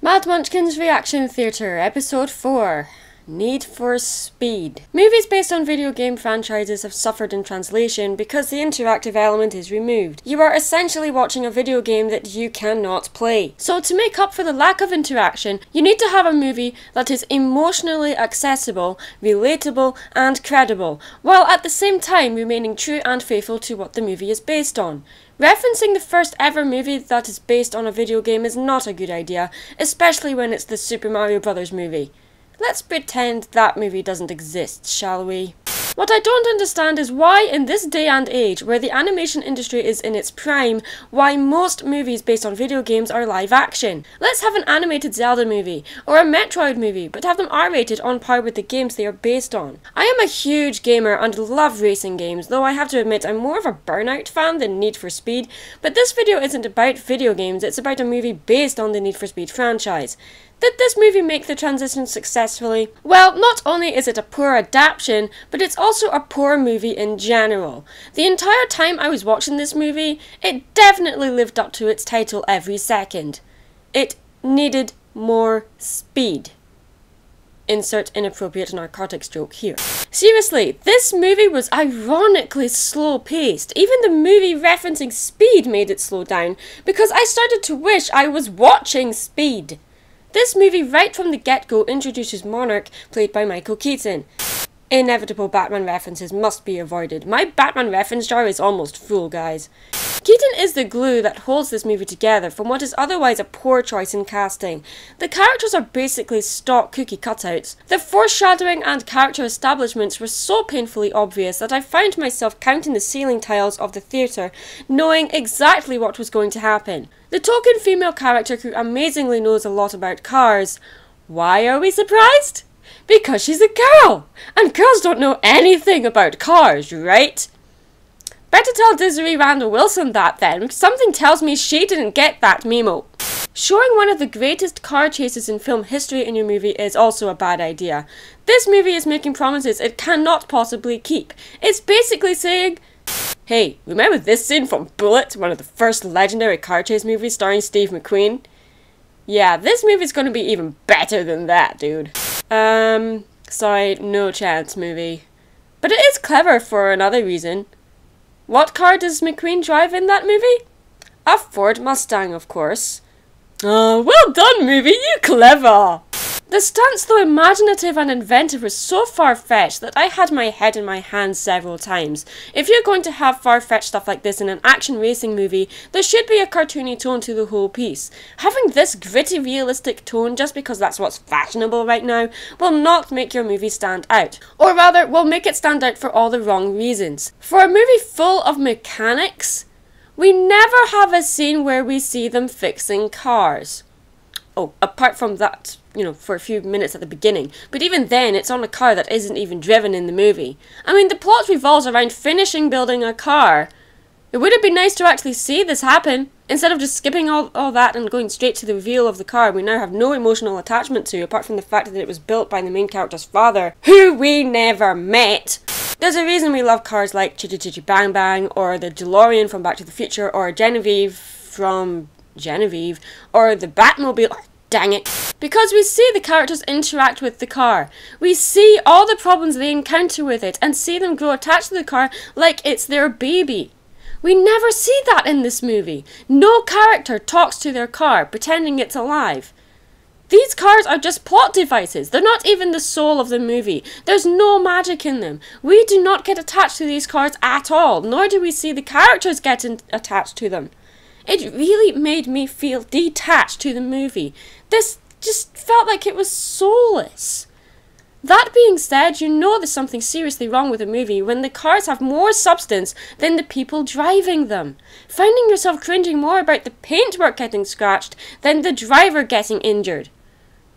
Mad Munchkin's Reaction Theatre, Episode 4. Need for Speed. Movies based on video game franchises have suffered in translation because the interactive element is removed. You are essentially watching a video game that you cannot play. So to make up for the lack of interaction, you need to have a movie that is emotionally accessible, relatable, and credible, while at the same time remaining true and faithful to what the movie is based on. Referencing the first ever movie that is based on a video game is not a good idea, especially when it's the Super Mario Bros. Movie. Let's pretend that movie doesn't exist, shall we? What I don't understand is why in this day and age, where the animation industry is in its prime, why most movies based on video games are live action. Let's have an animated Zelda movie, or a Metroid movie, but have them R-rated on par with the games they are based on. I am a huge gamer and love racing games, though I have to admit I'm more of a Burnout fan than Need for Speed, but this video isn't about video games, it's about a movie based on the Need for Speed franchise. Did this movie make the transition successfully? Well, not only is it a poor adaptation, but it's also a poor movie in general. The entire time I was watching this movie, it definitely lived up to its title every second. It needed more speed. Insert inappropriate narcotics joke here. Seriously, this movie was ironically slow-paced. Even the movie referencing speed made it slow down, because I started to wish I was watching Speed. This movie right from the get-go introduces Monarch, played by Michael Keaton. Inevitable Batman references must be avoided. My Batman reference jar is almost full, guys. Keaton is the glue that holds this movie together from what is otherwise a poor choice in casting. The characters are basically stock cookie cutouts. The foreshadowing and character establishments were so painfully obvious that I found myself counting the ceiling tiles of the theatre, knowing exactly what was going to happen. The token female character who amazingly knows a lot about cars. Why are we surprised? Because she's a girl! And girls don't know anything about cars, right? Better tell Desiree Randall Wilson that then. Something tells me she didn't get that memo. Showing one of the greatest car chases in film history in your movie is also a bad idea. This movie is making promises it cannot possibly keep. It's basically saying, hey, remember this scene from Bullet, one of the first legendary car chase movies starring Steve McQueen? Yeah, this movie's gonna be even better than that, dude. Sorry, no chance, movie. But it is clever for another reason. What car does McQueen drive in that movie? A Ford Mustang, of course. Oh, well done, movie, you clever! The stunts, though imaginative and inventive, were so far-fetched that I had my head in my hands several times. If you're going to have far-fetched stuff like this in an action racing movie, there should be a cartoony tone to the whole piece. Having this gritty, realistic tone just because that's what's fashionable right now will not make your movie stand out. Or rather, will make it stand out for all the wrong reasons. For a movie full of mechanics, we never have a scene where we see them fixing cars. Oh, apart from that, for a few minutes at the beginning. But even then, it's on a car that isn't even driven in the movie. I mean, the plot revolves around finishing building a car. It would have been nice to actually see this happen. Instead of just skipping all that and going straight to the reveal of the car we now have no emotional attachment to, apart from the fact that it was built by the main character's father, who we never met. There's a reason we love cars like Chitty Chitty Bang Bang, or the DeLorean from Back to the Future, or Genevieve from Genevieve, or the Batmobile. Dang it. Because we see the characters interact with the car. We see all the problems they encounter with it and see them grow attached to the car like it's their baby. We never see that in this movie. No character talks to their car, pretending it's alive. These cars are just plot devices. They're not even the soul of the movie. There's no magic in them. We do not get attached to these cars at all, nor do we see the characters get attached to them. It really made me feel detached to the movie. This just felt like it was soulless. That being said, you know there's something seriously wrong with a movie when the cars have more substance than the people driving them. Finding yourself cringing more about the paintwork getting scratched than the driver getting injured.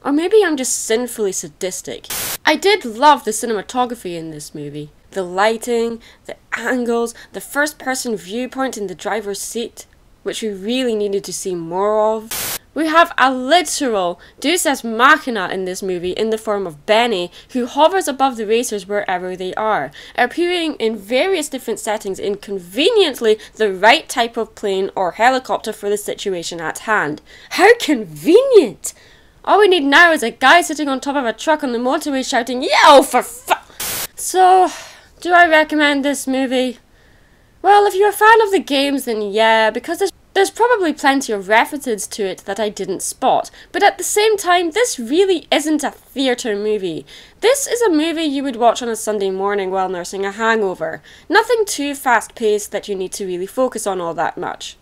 Or maybe I'm just sinfully sadistic. I did love the cinematography in this movie. The lighting, the angles, the first-person viewpoint in the driver's seat, which we really needed to see more of. We have a literal Deus Ex Machina in this movie in the form of Benny, who hovers above the racers wherever they are, appearing in various different settings in conveniently the right type of plane or helicopter for the situation at hand. How convenient! All we need now is a guy sitting on top of a truck on the motorway shouting, "Yo, for So, do I recommend this movie? Well, if you're a fan of the games, then yeah, because there's probably plenty of references to it that I didn't spot. But at the same time, this really isn't a theatre movie. This is a movie you would watch on a Sunday morning while nursing a hangover. Nothing too fast-paced that you need to really focus on all that much.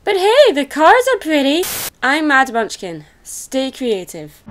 But hey, the cars are pretty! I'm Mad Munchkin. Stay creative.